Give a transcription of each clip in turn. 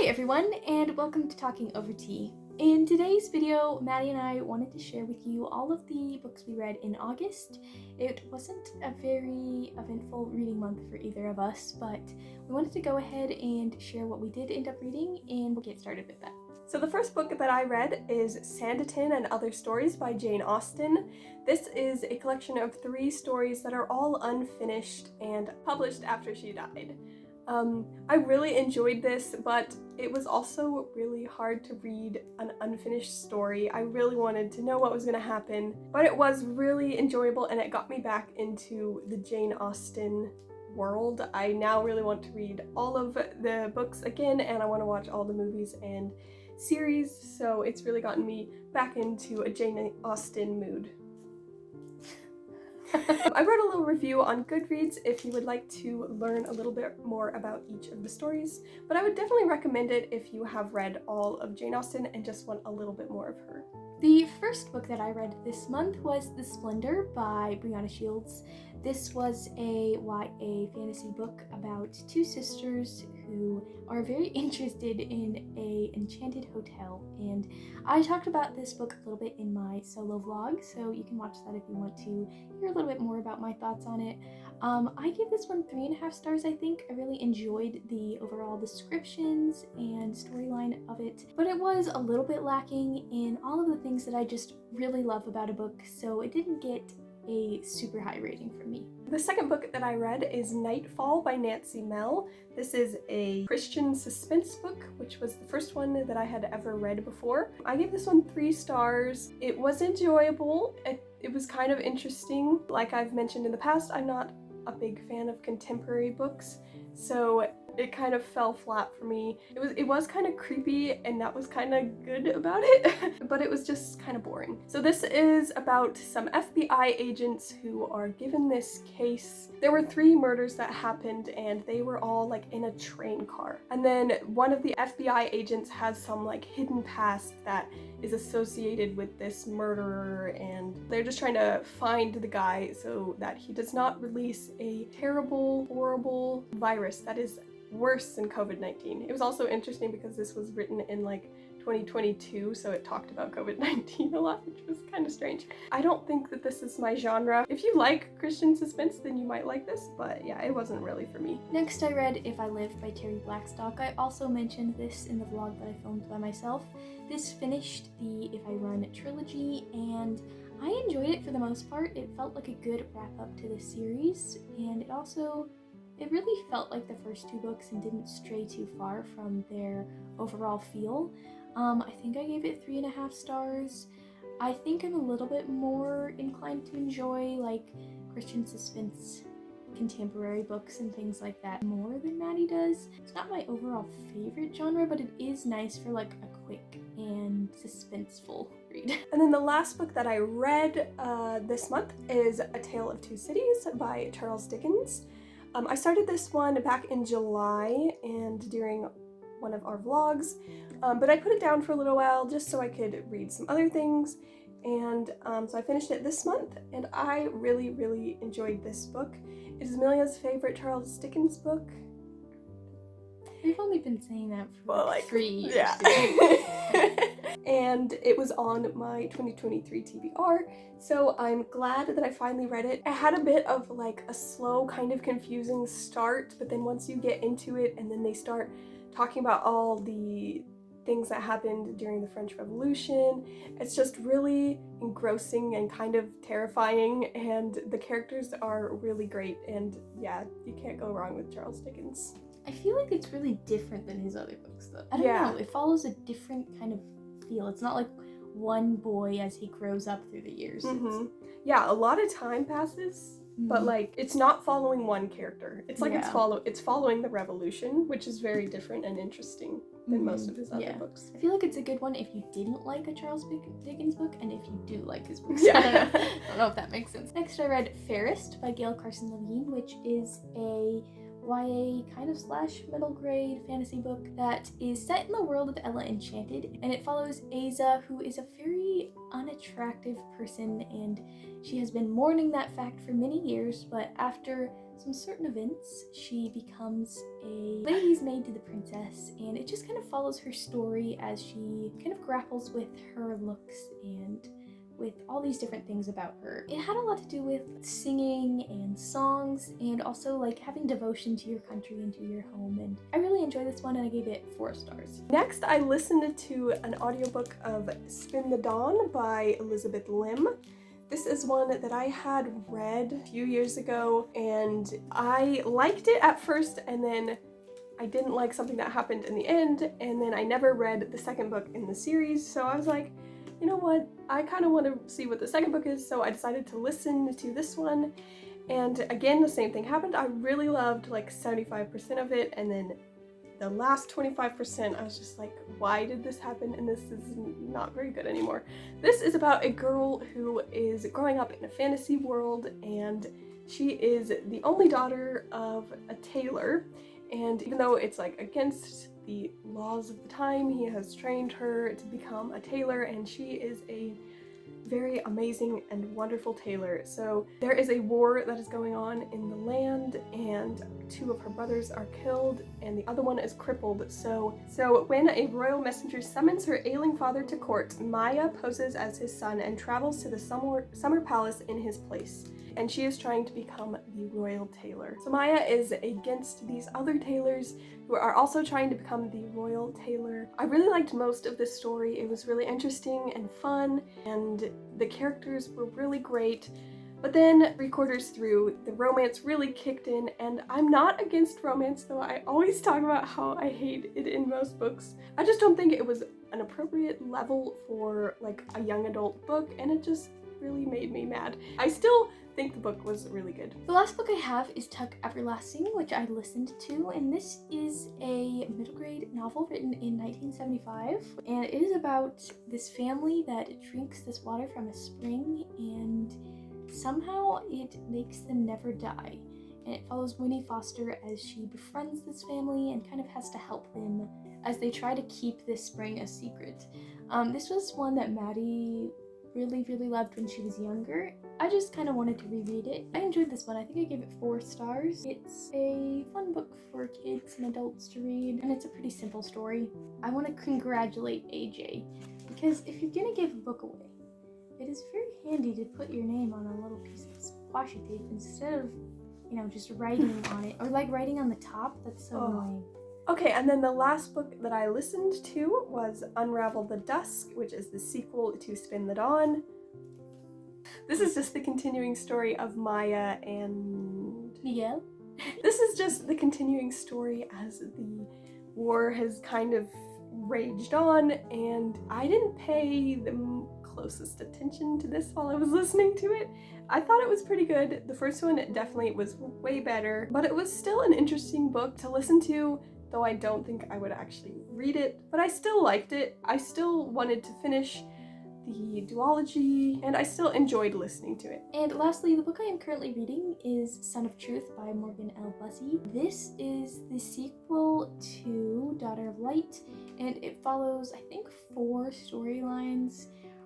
everyone, and welcome to Talking Over Tea. In today's video, Maddie and I wanted to share with you all of the books we read in August. It wasn't a very eventful reading month for either of us, but we wanted to go ahead and share what we did end up reading, and we'll get started with that. So the first book that I read is Sanditon and Other Stories by Jane Austen. This is a collection of 3 stories that are all unfinished and published after she died. I really enjoyed this, but it was also really hard to read an unfinished story. I really wanted to know what was going to happen, but it was really enjoyable and it got me back into the Jane Austen world. I now really want to read all of the books again, and I want to watch all the movies and series, so it's really gotten me back into a Jane Austen mood. I wrote a little review on Goodreads if you would like to learn a little bit more about each of the stories, but I would definitely recommend it if you have read all of Jane Austen and just want a little bit more of her. The first book that I read this month was The Splendor by Brianna Shields. This was a YA fantasy book about 2 sisters who are very interested in a enchanted hotel, and I talked about this book a little bit in my solo vlog, so you can watch that if you want to hear a little bit more about my thoughts on it. I gave this one 3.5 stars, I think. I really enjoyed the overall descriptions and storyline of it, but it was a little bit lacking in all of the things that I just really love about a book, so it didn't get a super high rating from me. The second book that I read is Nightfall by Nancy Mell. This is a Christian suspense book, which was the first one that I had ever read before. I gave this one 3 stars. It was enjoyable. It was kind of interesting. Like I've mentioned in the past, I'm not a big fan of contemporary books, so it kind of fell flat for me. It was kind of creepy, and that was kind of good about it, but it was just kind of boring. So this is about some FBI agents who are given this case. There were 3 murders that happened, and they were all like in a train car. And then one of the FBI agents has some like hidden past that is associated with this murderer, and they're just trying to find the guy so that he does not release a terrible, horrible virus that is worse than COVID-19. It was also interesting because this was written in like 2022, so it talked about COVID-19 a lot, which was kind of strange. I don't think that this is my genre. If you like Christian suspense, then you might like this, but yeah, it wasn't really for me. Next, I read If I Lived by Terry Blackstock. I also mentioned this in the vlog that I filmed by myself. This finished the If I Run trilogy, and I enjoyed it for the most part. It felt like a good wrap-up to the series, and it really felt like the first 2 books and didn't stray too far from their overall feel. I think I gave it 3.5 stars. I think I'm a little bit more inclined to enjoy like Christian suspense, contemporary books and things like that more than Maddie does. It's not my overall favorite genre, but it is nice for like a quick and suspenseful read. And then the last book that I read this month is A Tale of Two Cities by Charles Dickens. I started this one back in July and during one of our vlogs, but I put it down for a little while just so I could read some other things, and so I finished it this month, and I really, really enjoyed this book. It is Amelia's favorite Charles Dickens book. We've only been saying that for like 3 years. Yeah. And it was on my 2023 TBR, so I'm glad that I finally read it. I had a bit of like a slow, kind of confusing start, but then once you get into it and then they start talking about all the things that happened during the French Revolution, it's just really engrossing and kind of terrifying, and the characters are really great, and yeah, you can't go wrong with Charles Dickens. I feel like it's really different than his other books though. I don't know, it follows a different kind of feel. It's not like one boy as he grows up through the years. Mm-hmm. Yeah, a lot of time passes, but like it's not following one character. It's like it's following the revolution, which is very different and interesting than most of his other books. I feel like it's a good one if you didn't like a Charles Dickens book, and if you do like his books. Yeah. I don't know if that makes sense. Next, I read Fairest by Gail Carson Levine, which is a YA kind of / middle grade fantasy book that is set in the world of Ella Enchanted, and it follows Aza, who is a very unattractive person, and she has been mourning that fact for many years, but after some certain events, she becomes a lady's maid to the princess, and it just kind of follows her story as she kind of grapples with her looks and with all these different things about her. It had a lot to do with singing and songs, and also like having devotion to your country and to your home, and I really enjoyed this one and I gave it 4 stars. Next, I listened to an audiobook of Spin the Dawn by Elizabeth Lim. This is one that I had read a few years ago, and I liked it at first, and then I didn't like something that happened in the end, and then I never read the second book in the series, so I was like, you know what, I kind of want to see what the second book is, so I decided to listen to this one, and again, the same thing happened. I really loved like 75% of it, and then the last 25%, I was just like, why did this happen? And this is not very good anymore. This is about a girl who is growing up in a fantasy world, and she is the only daughter of a tailor, and even though it's like against the laws of the time, he has trained her to become a tailor, and she is a very amazing and wonderful tailor. So there is a war that is going on in the land, and 2 of her brothers are killed and the other one is crippled. So when a royal messenger summons her ailing father to court, Maya poses as his son and travels to the summer palace in his place, and she is trying to become the royal tailor. So Maya is against these other tailors who are also trying to become the royal tailor. I really liked most of this story. It was really interesting and fun, and the characters were really great. But then 3/4 through, the romance really kicked in, and I'm not against romance, though I always talk about how I hate it in most books. I just don't think it was an appropriate level for like a young adult book, and it just really made me mad. I still think the book was really good. The last book I have is Tuck Everlasting, which I listened to, and this is a middle grade novel written in 1975, and it is about this family that drinks this water from a spring, and somehow it makes them never die. And it follows Winnie Foster as she befriends this family and kind of has to help them as they try to keep this spring a secret. This was one that Maddie really loved when she was younger. I just kind of wanted to reread it. I enjoyed this one. I think I gave it 4 stars. It's a fun book for kids and adults to read, and it's a pretty simple story. I want to congratulate AJ, because if you're gonna give a book away, it is very handy to put your name on a little piece of washi tape instead of, you know, just writing on it, or like writing on the top. That's so annoying. Okay, and then the last book that I listened to was Unravel the Dusk, which is the sequel to Spin the Dawn. This is just the continuing story of Maya and Miguel. This is just the continuing story as the war has kind of raged on, and I didn't pay the closest attention to this while I was listening to it. I thought it was pretty good. The first one definitely was way better, but it was still an interesting book to listen to, though I don't think I would actually read it, but I still liked it. I still wanted to finish the duology, and I still enjoyed listening to it. And lastly, the book I am currently reading is Son of Truth by Morgan L. Bussey. This is the sequel to Daughter of Light, and it follows, I think, 4 storylines: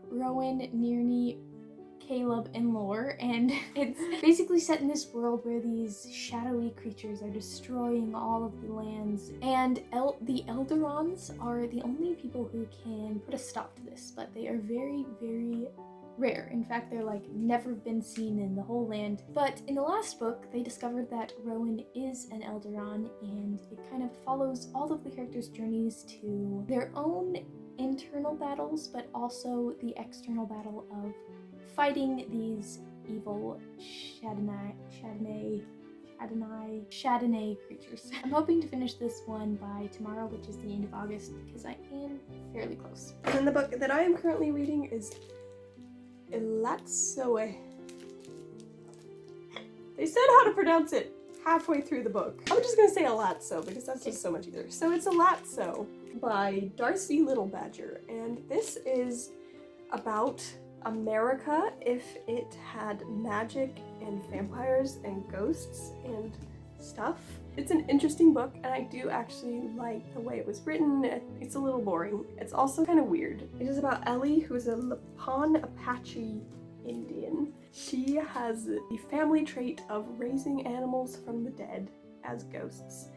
Rowan, Nirni, Caleb, and Lore, and it's basically set in this world where these shadowy creatures are destroying all of the lands, and the Elderons are the only people who can put a stop to this, but they are very rare. In fact, they're like never been seen in the whole land. But in the last book, they discovered that Rowan is an Elderon, and it kind of follows all of the characters' journeys to their own internal battles, but also the external battle of fighting these evil Chardonnay creatures. I'm hoping to finish this one by tomorrow, which is the end of August, because I am fairly close. And then the book that I am currently reading is Elatsoe. They said how to pronounce it halfway through the book. I'm just gonna say Elatso because that's just so much easier. So it's Elatso by Darcy Little Badger, and this is about America if it had magic and vampires and ghosts and stuff. It's an interesting book, and I do actually like the way it was written. It's a little boring. It's also kind of weird. It is about Ellie, who is a Lapon Apache Indian. She has the family trait of raising animals from the dead as ghosts.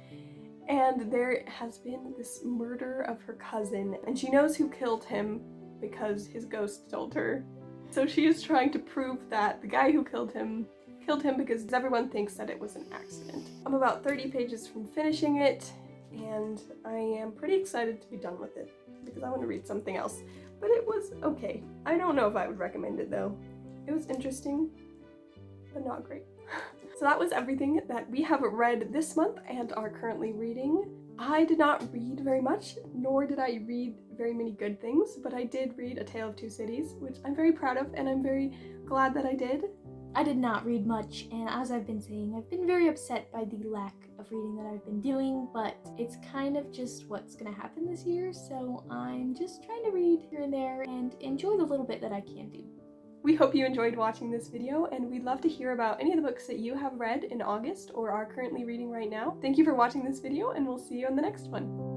And there has been this murder of her cousin, and she knows who killed him because his ghost told her. So she is trying to prove that the guy who killed him because everyone thinks that it was an accident. I'm about 30 pages from finishing it, and I am pretty excited to be done with it because I want to read something else. But it was okay. I don't know if I would recommend it though. It was interesting, but not great. So that was everything that we have read this month and are currently reading. I did not read very much, nor did I read very many good things, but I did read A Tale of Two Cities, which I'm very proud of, and I'm very glad that I did. I did not read much, and as I've been saying, I've been very upset by the lack of reading that I've been doing, but it's kind of just what's gonna happen this year, so I'm just trying to read here and there and enjoy the little bit that I can do. We hope you enjoyed watching this video, and we'd love to hear about any of the books that you have read in August or are currently reading right now. Thank you for watching this video, and we'll see you in the next one.